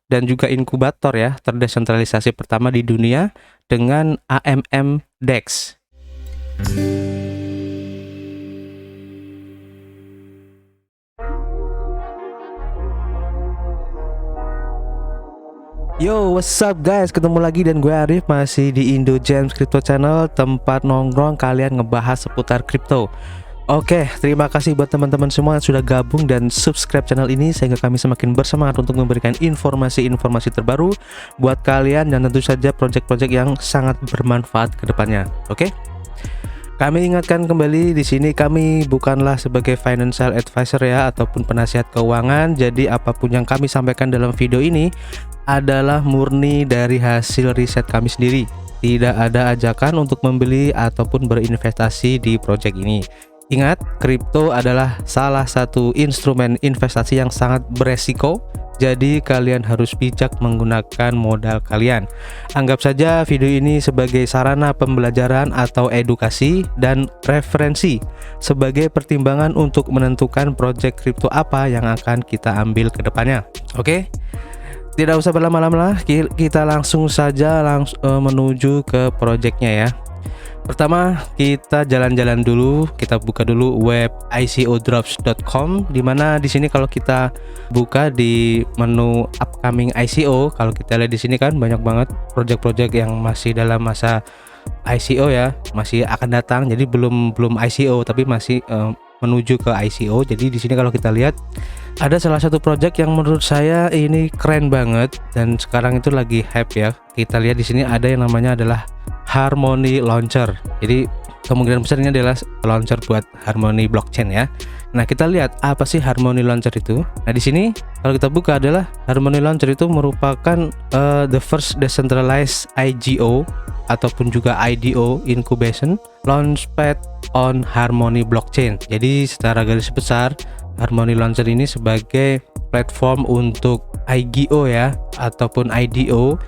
dan juga inkubator ya, terdesentralisasi pertama di dunia dengan AMM DEX. Yo, what's up guys? Ketemu lagi dan gue Arif masih di Indo Gems Crypto Channel, tempat nongkrong kalian ngebahas seputar kripto. Oke, terima kasih buat teman-teman semua yang sudah gabung dan subscribe channel ini sehingga kami semakin bersemangat untuk memberikan informasi-informasi terbaru buat kalian dan tentu saja project-project yang sangat bermanfaat ke depannya. Oke? Kami ingatkan kembali di sini kami bukanlah sebagai financial advisor ya ataupun penasihat keuangan. Jadi apapun yang kami sampaikan dalam video ini adalah murni dari hasil riset kami sendiri. Tidak ada ajakan untuk membeli ataupun berinvestasi di project ini. Ingat, kripto adalah salah satu instrumen investasi yang sangat beresiko. Jadi kalian harus bijak menggunakan modal kalian. Anggap saja video ini sebagai sarana pembelajaran atau edukasi dan referensi sebagai pertimbangan untuk menentukan project kripto apa yang akan kita ambil ke depannya. Oke? Tidak usah berlama-lama, kita langsung saja menuju ke projectnya ya. Pertama, kita jalan-jalan dulu, kita buka dulu web icodrops.com, dimana di sini kalau kita buka di menu upcoming ICO, kalau kita lihat di sini kan banyak banget project-project yang masih dalam masa ICO ya, masih akan datang. Jadi belum ICO tapi masih menuju ke ICO. Jadi di sini kalau kita lihat ada salah satu project yang menurut saya ini keren banget dan sekarang itu lagi hype ya. Kita lihat di sini ada yang namanya adalah Harmony Launcher. Jadi kemungkinan besar ini adalah launcher buat Harmony blockchain ya. Nah, kita lihat apa sih Harmony Launcher itu. Nah, di sini kalau kita buka adalah Harmony Launcher itu merupakan the first decentralized IGO ataupun juga IDO incubation launchpad on Harmony blockchain. Jadi secara garis besar Harmony Launcher ini sebagai platform untuk IGO ya ataupun IDO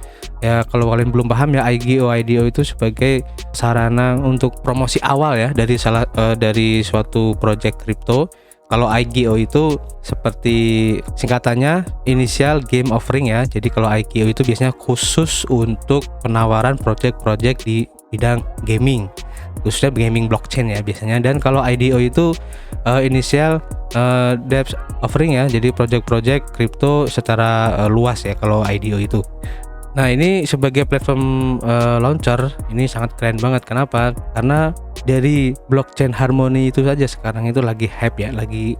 ya. Kalau kalian belum paham ya, IDO itu sebagai sarana untuk promosi awal ya dari suatu project crypto. Kalau IGO itu seperti singkatannya Initial Game Offering ya. Jadi kalau IGO itu biasanya khusus untuk penawaran project-project di bidang gaming, khususnya gaming blockchain ya biasanya. Dan kalau IDO itu Initial Debt Offering ya. Jadi project-project kripto secara luas ya kalau IDO itu. Nah, ini sebagai platform launcher ini sangat keren banget. Kenapa? Karena dari blockchain Harmony itu saja sekarang itu lagi hype ya, lagi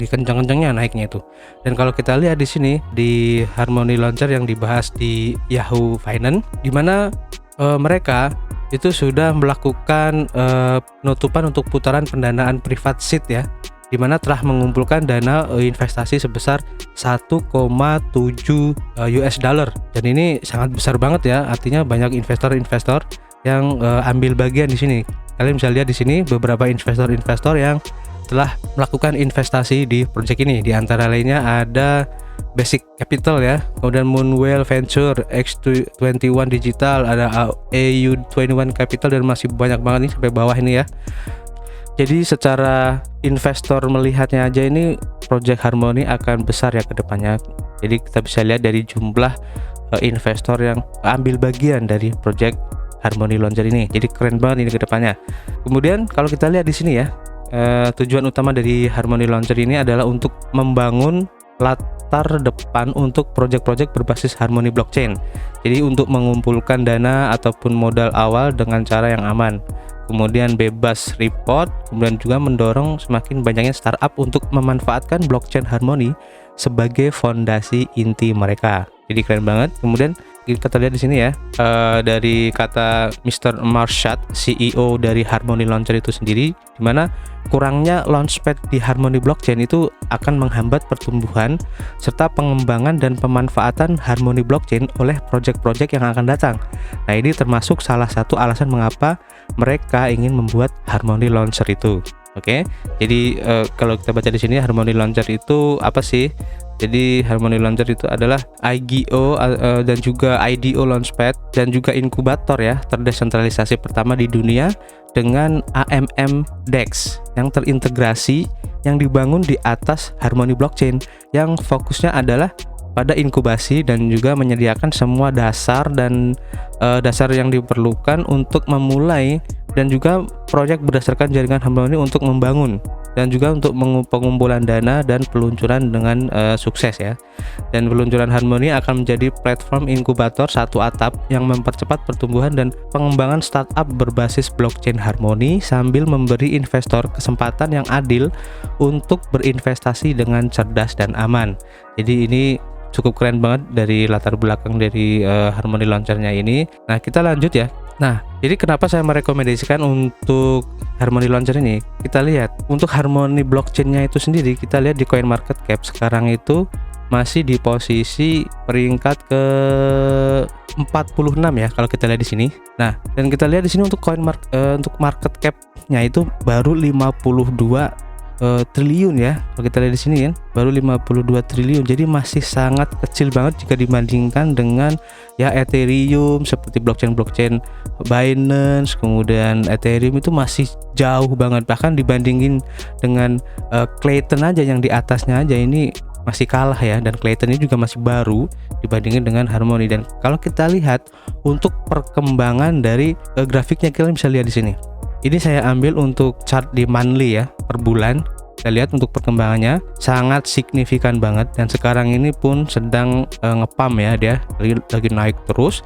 kencang-kencangnya naiknya itu. Dan kalau kita lihat di sini di Harmony Launcher yang dibahas di Yahoo Finance, di mana mereka itu sudah melakukan penutupan untuk putaran pendanaan private seed ya, di mana telah mengumpulkan dana investasi sebesar 1,7 US dollar. Dan ini sangat besar banget ya, artinya banyak investor-investor yang ambil bagian di sini. Kalian bisa lihat di sini beberapa investor-investor yang telah melakukan investasi di project ini. Di antara lainnya ada Basic Capital ya, kemudian Moonwell Venture, X21 Digital, ada AU21 Capital, dan masih banyak banget nih sampai bawah ini ya. Jadi secara investor melihatnya aja ini project Harmony akan besar ya ke depannya. Jadi kita bisa lihat dari jumlah investor yang ambil bagian dari project Harmony Launcher ini. Jadi keren banget ini ke depannya. Kemudian kalau kita lihat di sini ya, tujuan utama dari Harmony Launcher ini adalah untuk membangun latar depan untuk project-project berbasis Harmony blockchain. Jadi untuk mengumpulkan dana ataupun modal awal dengan cara yang aman, kemudian bebas report, kemudian juga mendorong semakin banyaknya startup untuk memanfaatkan blockchain Harmony sebagai fondasi inti mereka. Jadi keren banget. Kemudian kita lihat di sini ya, dari kata Mr. Marshad, CEO dari Harmony Launcher itu sendiri, di mana kurangnya launchpad di Harmony blockchain itu akan menghambat pertumbuhan serta pengembangan dan pemanfaatan Harmony blockchain oleh project-project yang akan datang. Nah, ini termasuk salah satu alasan mengapa mereka ingin membuat Harmony Launcher itu. Oke. Jadi kalau kita baca di sini Harmony Launcher itu apa sih? Jadi Harmony Launcher itu adalah IGO dan juga IDO launchpad dan juga inkubator ya, terdesentralisasi pertama di dunia dengan AMM DEX yang terintegrasi, yang dibangun di atas Harmony blockchain, yang fokusnya adalah pada inkubasi dan juga menyediakan semua dasar dan dasar yang diperlukan untuk memulai dan juga proyek berdasarkan jaringan Harmony untuk membangun dan juga untuk pengumpulan dana dan peluncuran dengan sukses ya. Dan peluncuran Harmony akan menjadi platform inkubator satu atap yang mempercepat pertumbuhan dan pengembangan startup berbasis blockchain Harmony sambil memberi investor kesempatan yang adil untuk berinvestasi dengan cerdas dan aman. Jadi ini cukup keren banget dari latar belakang dari Harmony Launcher-nya ini. Nah, kita lanjut ya. Nah, jadi kenapa saya merekomendasikan untuk Harmony Launcher ini? Kita lihat untuk Harmony blockchain-nya itu sendiri, kita lihat di CoinMarketCap sekarang itu masih di posisi peringkat ke 46 ya kalau kita lihat di sini. Nah, dan kita lihat di sini untuk untuk market cap-nya itu baru 52 triliun ya. Kalau kita lihat di sini kan baru 52 triliun. Jadi masih sangat kecil banget jika dibandingkan dengan ya Ethereum seperti blockchain Binance, kemudian Ethereum itu masih jauh banget, bahkan dibandingin dengan Clayton aja yang di atasnya aja ini masih kalah ya, dan Clayton ini juga masih baru dibandingin dengan Harmony. Dan kalau kita lihat untuk perkembangan dari grafiknya, kalian bisa lihat di sini. Ini saya ambil untuk chart di monthly ya, per bulan. Kita lihat untuk perkembangannya sangat signifikan banget, dan sekarang ini pun sedang ngepam ya, dia lagi naik terus.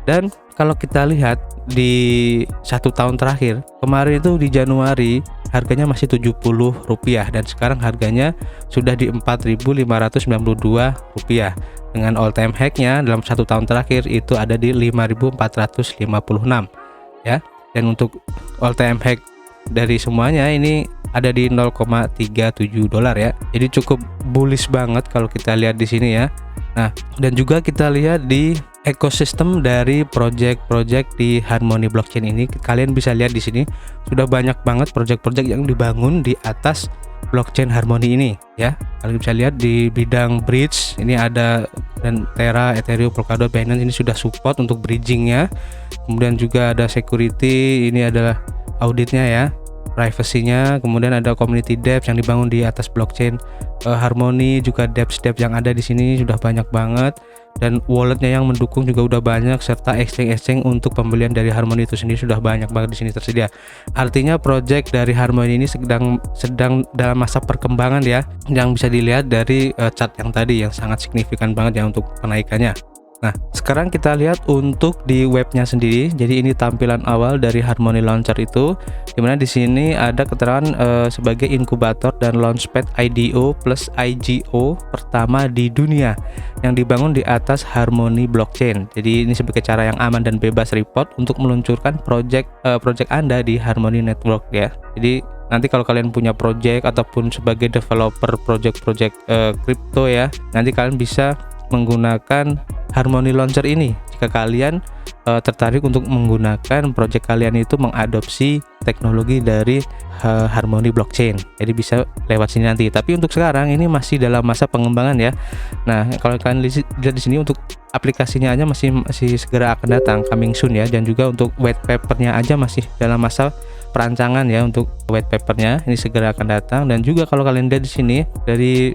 Dan kalau kita lihat di 1 tahun terakhir, kemarin itu di Januari harganya masih Rp70 dan sekarang harganya sudah di Rp4.592 dengan all time high-nya dalam 1 tahun terakhir itu ada di 5.456 ya. Dan untuk all time high dari semuanya ini ada di $0.37 ya. Jadi cukup bullish banget kalau kita lihat di sini ya. Nah, dan juga kita lihat di ekosistem dari project-project di Harmony blockchain ini, kalian bisa lihat di sini sudah banyak banget project-project yang dibangun di atas blockchain Harmony ini ya. Kalian bisa lihat di bidang bridge ini ada, dan Terra, Ethereum, Polkadot, Binance ini sudah support untuk bridgingnya. Kemudian juga ada security, ini adalah auditnya ya, privacy-nya. Kemudian ada community dApps yang dibangun di atas blockchain Harmony, juga dApps yang ada di sini sudah banyak banget, dan walletnya yang mendukung juga udah banyak, serta exchange untuk pembelian dari Harmony itu sendiri sudah banyak banget di sini tersedia. Artinya project dari Harmony ini sedang dalam masa perkembangan ya, yang bisa dilihat dari chart yang tadi yang sangat signifikan banget ya untuk kenaikannya. Nah, sekarang kita lihat untuk di webnya sendiri. Jadi ini tampilan awal dari Harmony Launcher itu, dimana di sini ada keterangan sebagai inkubator dan launchpad IDO plus IGO pertama di dunia yang dibangun di atas Harmony blockchain. Jadi ini sebagai cara yang aman dan bebas report untuk meluncurkan project Anda di Harmony Network ya. Jadi nanti kalau kalian punya project ataupun sebagai developer project crypto ya, nanti kalian bisa menggunakan Harmony Launcher ini jika kalian tertarik untuk menggunakan project kalian itu mengadopsi teknologi dari Harmony blockchain. Jadi bisa lewat sini nanti. Tapi untuk sekarang ini masih dalam masa pengembangan ya. Nah, kalau kalian lihat di sini untuk aplikasinya aja masih segera akan datang, coming soon ya. Dan juga untuk white papernya aja masih dalam masa perancangan ya. Untuk white papernya ini segera akan datang. Dan juga kalau kalian lihat di sini dari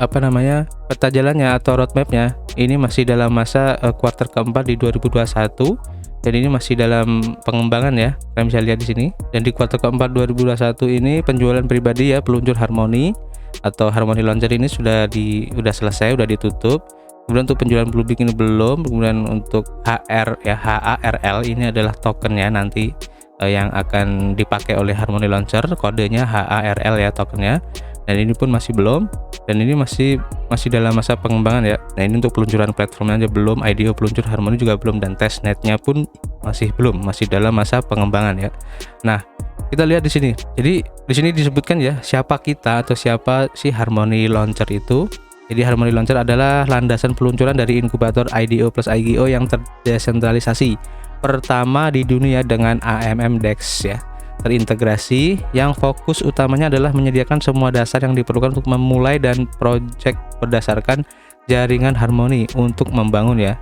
peta jalannya atau roadmapnya, ini masih dalam masa kuartal keempat di 2021, dan ini masih dalam pengembangan ya. Kalian bisa lihat di sini. Dan di kuartal keempat 2021 ini penjualan pribadi ya, peluncur Harmony atau Harmony Launcher ini sudah selesai, sudah ditutup. Kemudian untuk penjualan Bluebeam ini belum. Kemudian untuk HARL ini adalah tokennya nanti yang akan dipakai oleh Harmony Launcher, kodenya HARL ya tokennya. Dan ini pun masih belum, dan ini masih dalam masa pengembangan ya. Nah, ini untuk peluncuran platformnya aja belum, IDO peluncur Harmony juga belum, dan testnetnya pun masih belum, masih dalam masa pengembangan ya. Nah, kita lihat di sini. Jadi di sini disebutkan ya siapa kita atau siapa si Harmony Launcher itu. Jadi Harmony Launcher adalah landasan peluncuran dari inkubator IDO plus IGO yang terdesentralisasi pertama di dunia dengan AMM DEX ya, terintegrasi, yang fokus utamanya adalah menyediakan semua dasar yang diperlukan untuk memulai dan project berdasarkan jaringan Harmony untuk membangun ya,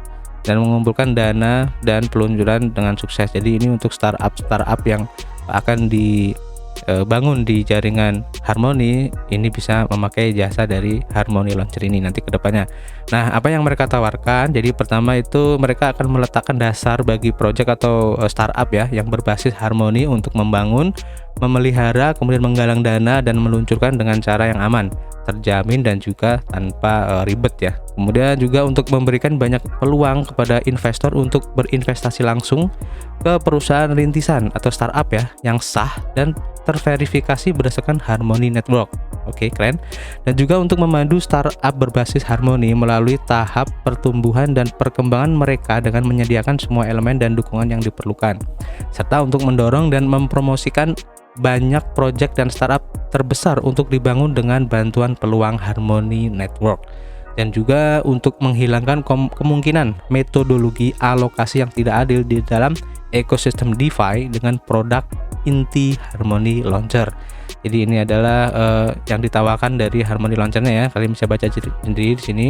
dan mengumpulkan dana dan peluncuran dengan sukses. Jadi ini untuk startup yang akan bangun di jaringan Harmony, ini bisa memakai jasa dari Harmony Launcher ini nanti ke depannya. Nah, apa yang mereka tawarkan? Jadi pertama itu mereka akan meletakkan dasar bagi project atau startup ya yang berbasis Harmony untuk membangun, memelihara, kemudian menggalang dana dan meluncurkan dengan cara yang aman, terjamin dan juga tanpa ribet ya. Kemudian juga untuk memberikan banyak peluang kepada investor untuk berinvestasi langsung ke perusahaan rintisan atau startup ya yang sah dan terverifikasi berdasarkan Harmony Network. Oke, keren. Dan juga untuk memandu startup berbasis Harmony melalui tahap pertumbuhan dan perkembangan mereka dengan menyediakan semua elemen dan dukungan yang diperlukan, serta untuk mendorong dan mempromosikan banyak proyek dan startup terbesar untuk dibangun dengan bantuan peluang Harmony Network, dan juga untuk menghilangkan kemungkinan metodologi alokasi yang tidak adil di dalam ekosistem DeFi dengan produk inti Harmony Launcher. Jadi ini adalah yang ditawarkan dari Harmony Launcher-nya ya. Kalian bisa baca sendiri di sini.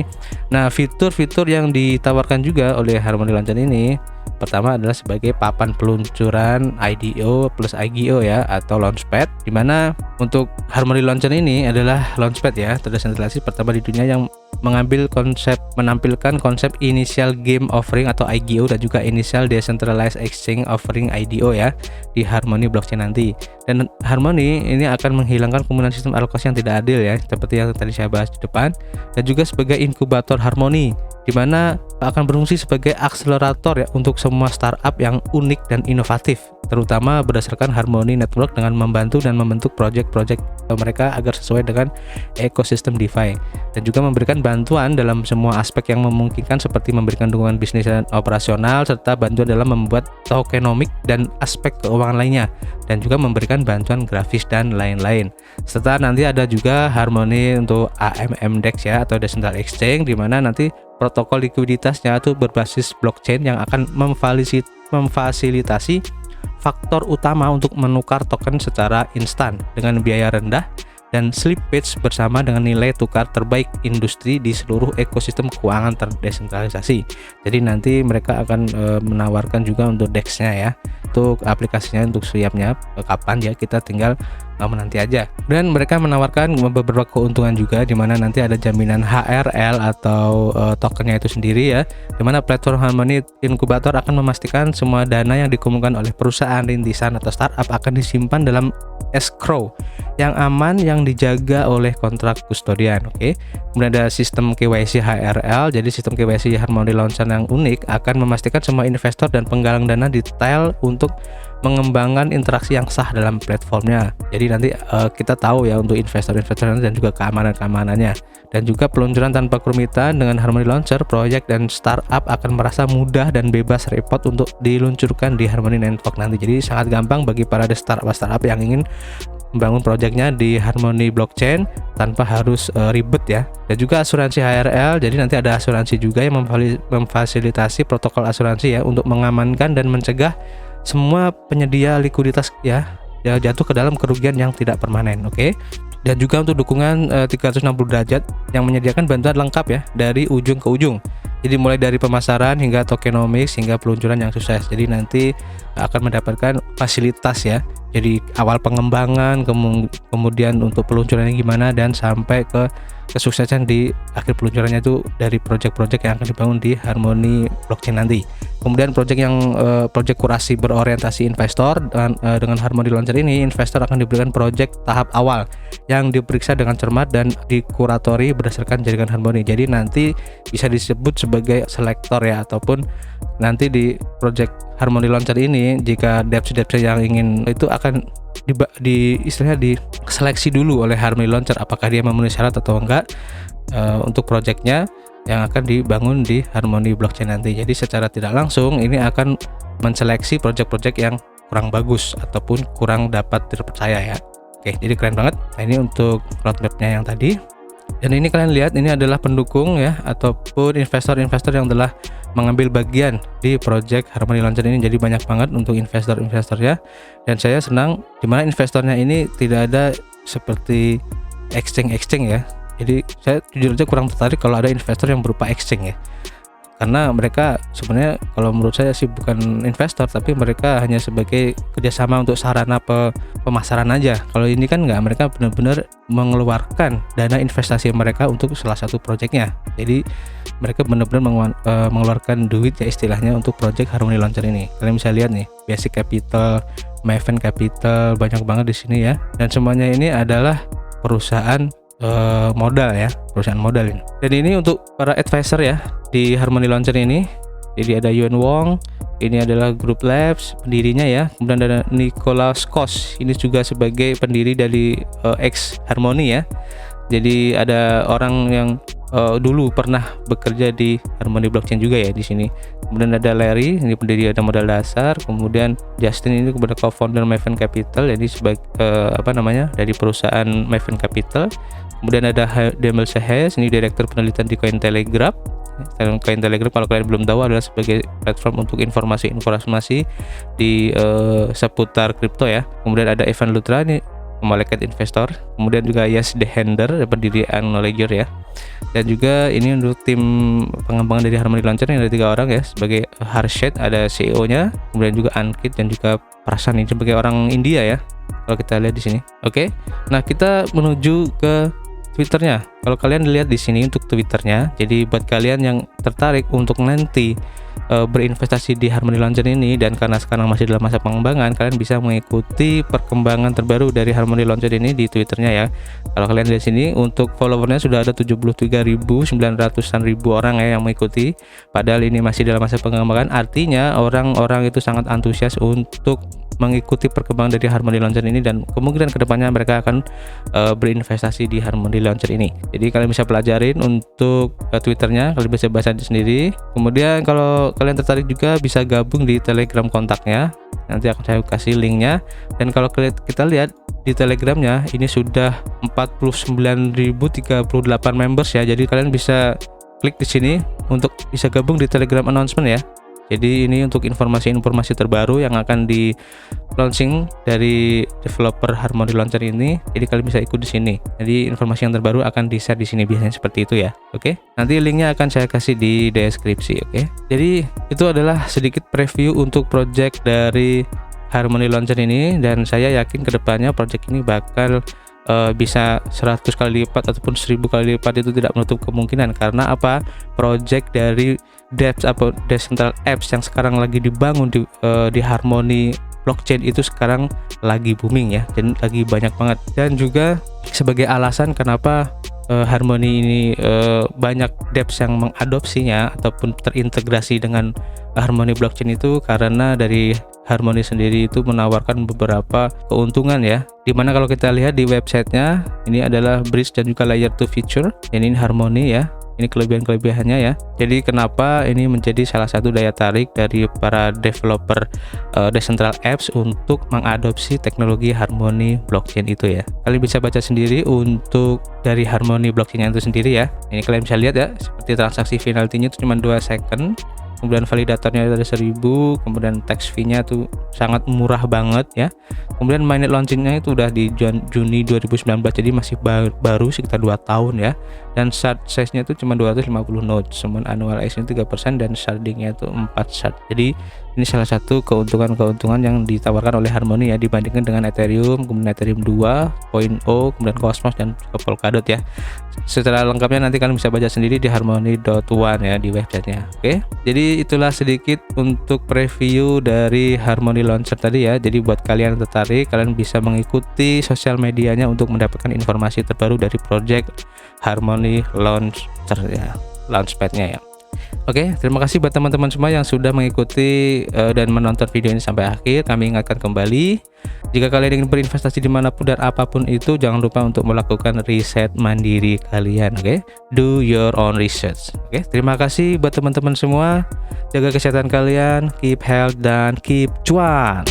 Nah, fitur-fitur yang ditawarkan juga oleh Harmony Launcher ini, pertama adalah sebagai papan peluncuran IDO plus IGO ya, atau launchpad, dimana untuk Harmony Launcher ini adalah launchpad ya, terdesentralisasi pertama di dunia yang menampilkan konsep initial game offering atau IGO dan juga initial decentralized exchange offering IDO ya di Harmony blockchain nanti. Dan Harmony ini akan menghilangkan kemungkinan sistem alokasi yang tidak adil ya, seperti yang tadi saya bahas di depan, dan juga sebagai inkubator Harmony, di mana akan berfungsi sebagai akselerator ya untuk semua startup yang unik dan inovatif, terutama berdasarkan Harmony Network dengan membantu dan membentuk project-project mereka agar sesuai dengan ekosistem DeFi, dan juga memberikan bantuan dalam semua aspek yang memungkinkan seperti memberikan dukungan bisnis dan operasional, serta bantuan dalam membuat tokenomic dan aspek keuangan lainnya, dan juga memberikan bantuan grafis dan lain-lain. Serta nanti ada juga Harmony untuk AMM-DEX ya, atau Decentralized Exchange, di mana nanti protokol likuiditasnya itu berbasis blockchain yang akan memfasilitasi faktor utama untuk menukar token secara instan dengan biaya rendah dan slippage bersama dengan nilai tukar terbaik industri di seluruh ekosistem keuangan terdesentralisasi. Jadi nanti mereka akan menawarkan juga untuk DEX-nya ya, untuk aplikasinya, untuk siapnya kapan ya, kita tinggal menanti aja. Dan mereka menawarkan beberapa keuntungan juga, di mana nanti ada jaminan HRL atau tokennya itu sendiri ya, di mana platform Harmony Incubator akan memastikan semua dana yang dikumpulkan oleh perusahaan rintisan atau startup akan disimpan dalam escrow yang aman yang dijaga oleh kontrak kustodian. Oke. Kemudian ada sistem KYC HRL. Jadi sistem KYC Harmony Launcher yang unik akan memastikan semua investor dan penggalang dana detail untuk mengembangkan interaksi yang sah dalam platformnya. Jadi nanti kita tahu ya untuk investor-investor dan juga keamanan-keamanannya. Dan juga peluncuran tanpa kerumitan dengan Harmony Launcher, proyek dan startup akan merasa mudah dan bebas repot untuk diluncurkan di Harmony Network nanti. Jadi sangat gampang bagi para startup yang ingin membangun proyeknya di Harmony blockchain tanpa harus ribet ya. Dan juga asuransi HRL, jadi nanti ada asuransi juga yang memfasilitasi protokol asuransi ya untuk mengamankan dan mencegah semua penyedia likuiditas ya jatuh ke dalam kerugian yang tidak permanen. Oke. Dan juga untuk dukungan 360 derajat yang menyediakan bantuan lengkap ya dari ujung ke ujung. Jadi mulai dari pemasaran hingga tokenomics hingga peluncuran yang sukses. Jadi nanti akan mendapatkan fasilitas ya. Jadi awal pengembangan, kemudian untuk peluncurannya gimana, dan sampai ke kesuksesan di akhir peluncurannya itu dari project-project yang akan dibangun di Harmony blockchain nanti. Kemudian project kurasi berorientasi investor, dengan Harmony Launcher ini investor akan diberikan project tahap awal yang diperiksa dengan cermat dan dikuratori berdasarkan jaringan Harmony. Jadi nanti bisa disebut sebagai selektor ya, ataupun nanti di project Harmony Launcher ini jika devs yang ingin itu akan istilahnya diseleksi dulu oleh Harmony Launcher apakah dia memenuhi syarat atau enggak untuk projectnya yang akan dibangun di Harmony blockchain nanti. Jadi secara tidak langsung ini akan menseleksi project-project yang kurang bagus ataupun kurang dapat terpercaya ya. Oke, jadi keren banget. Nah, ini untuk roadmapnya yang tadi. Dan ini kalian lihat, ini adalah pendukung ya, ataupun investor-investor yang telah mengambil bagian di project Harmony Launcher ini. Jadi banyak banget untuk investor-investornya, dan saya senang dimana investornya ini tidak ada seperti exchange ya. Jadi saya jujur aja kurang tertarik kalau ada investor yang berupa exchange ya, karena mereka sebenarnya kalau menurut saya sih bukan investor, tapi mereka hanya sebagai kerjasama untuk sarana pemasaran aja. Kalau ini kan nggak, mereka benar-benar mengeluarkan dana investasi mereka untuk salah satu proyeknya. Jadi mereka benar-benar mengeluarkan duit ya istilahnya untuk proyek Harmony Launcher ini. Kalian bisa lihat nih, basic capital, Maven Capital, banyak banget di sini ya. Dan semuanya ini adalah perusahaan modal ya, perusahaan modal ini. Dan ini untuk para advisor ya di Harmony Launcher ini. Jadi ada Yuan Wong, ini adalah Group Labs pendirinya ya. Kemudian ada Nicholas Kos, ini juga sebagai pendiri dari X Harmony ya. Jadi ada orang yang dulu pernah bekerja di Harmony Blockchain juga ya di sini. Kemudian ada Larry, ini pendiri ada modal dasar. Kemudian Justin ini kepada co-founder Maven Capital, jadi sebagai dari perusahaan Maven Capital. Kemudian ada Demel Sehes, ini direktur penelitian di Cointelegraph. Cointelegraph kalau kalian belum tahu adalah sebagai platform untuk informasi di seputar kripto ya. Kemudian ada Evan Lutra, ini malaikat investor. Kemudian juga Yas Dehender, pendiri Acknowledger ya. Dan juga ini untuk tim pengembangan dari Harmony Launcher yang ada 3 orang ya, sebagai Harshad ada CEO-nya, kemudian juga Ankit dan juga Prasan ini sebagai orang India ya. Kalau kita lihat di sini. Oke. Nah, kita menuju ke Twitternya. Kalau kalian lihat di sini untuk Twitternya, jadi buat kalian yang tertarik untuk nanti berinvestasi di Harmony Launcher ini, dan karena sekarang masih dalam masa pengembangan, kalian bisa mengikuti perkembangan terbaru dari Harmony Launcher ini di Twitternya ya. Kalau kalian lihat sini, untuk followernya sudah ada 73.900-an orang ya yang mengikuti, padahal ini masih dalam masa pengembangan. Artinya orang-orang itu sangat antusias untuk mengikuti perkembangan dari Harmony Launcher ini, dan kemungkinan kedepannya mereka akan berinvestasi di Harmony Launcher ini. Jadi kalian bisa pelajarin untuk Twitternya, kalian bisa baca sendiri. Kemudian kalau kalian tertarik juga bisa gabung di Telegram kontaknya, nanti akan saya kasih linknya. Dan kalau kita lihat di Telegramnya ini sudah 49.038 members ya, jadi kalian bisa klik di sini untuk bisa gabung di Telegram announcement ya. Jadi ini untuk informasi-informasi terbaru yang akan di launching dari developer Harmony Launcher ini. Jadi kalian bisa ikut di sini. Jadi informasi yang terbaru akan di-share di sini biasanya seperti itu ya. Oke. Nanti linknya akan saya kasih di deskripsi. Oke. Jadi itu adalah sedikit preview untuk project dari Harmony Launcher ini, dan saya yakin kedepannya project ini bakal bisa 100 kali lipat ataupun 1000 kali lipat, itu tidak menutup kemungkinan. Karena apa? Project dari DEPS atau Decentral Apps yang sekarang lagi dibangun di Harmony Blockchain itu sekarang lagi booming ya, dan lagi banyak banget. Dan juga sebagai alasan kenapa Harmony ini banyak DEPS yang mengadopsinya ataupun terintegrasi dengan Harmony Blockchain itu, karena dari Harmony sendiri itu menawarkan beberapa keuntungan ya, dimana kalau kita lihat di websitenya ini adalah bridge dan juga layer 2 feature. Ini Harmony ya, ini kelebihan-kelebihannya ya. Jadi kenapa ini menjadi salah satu daya tarik dari para developer Decentral Apps untuk mengadopsi teknologi Harmony Blockchain itu ya. Kalian bisa baca sendiri untuk dari Harmony Blockchain itu sendiri ya. Ini kalian bisa lihat ya, seperti transaksi penalty-nya itu cuma 2 second. Kemudian validatornya ada 1000, kemudian tax fee-nya tuh sangat murah banget ya. Kemudian mainnet launching-nya itu udah di Juni 2019, jadi masih baru sekitar 2 tahun ya. Dan shard size-nya itu cuma 250 nodes, cuman annual ACE-nya 3% dan sharding-nya itu 4 shard. Jadi ini salah satu keuntungan yang ditawarkan oleh Harmony ya, dibandingkan dengan Ethereum, kemudian Ethereum 2.0, kemudian Cosmos dan juga Polkadot ya. Setelah lengkapnya nanti kalian bisa baca sendiri di harmony.one ya di websitenya. Oke, jadi itulah sedikit untuk preview dari Harmony Launcher tadi ya. Jadi buat kalian yang tertarik, kalian bisa mengikuti sosial medianya untuk mendapatkan informasi terbaru dari project Harmony Launcher ya, launchpad-nya ya. Oke, terima kasih buat teman-teman semua yang sudah mengikuti dan menonton video ini sampai akhir. Kami ingatkan kembali, jika kalian ingin berinvestasi dimanapun dan apapun itu, jangan lupa untuk melakukan riset mandiri kalian. Oke, do your own research. Oke, terima kasih buat teman-teman semua. Jaga kesehatan kalian, keep health dan keep cuan.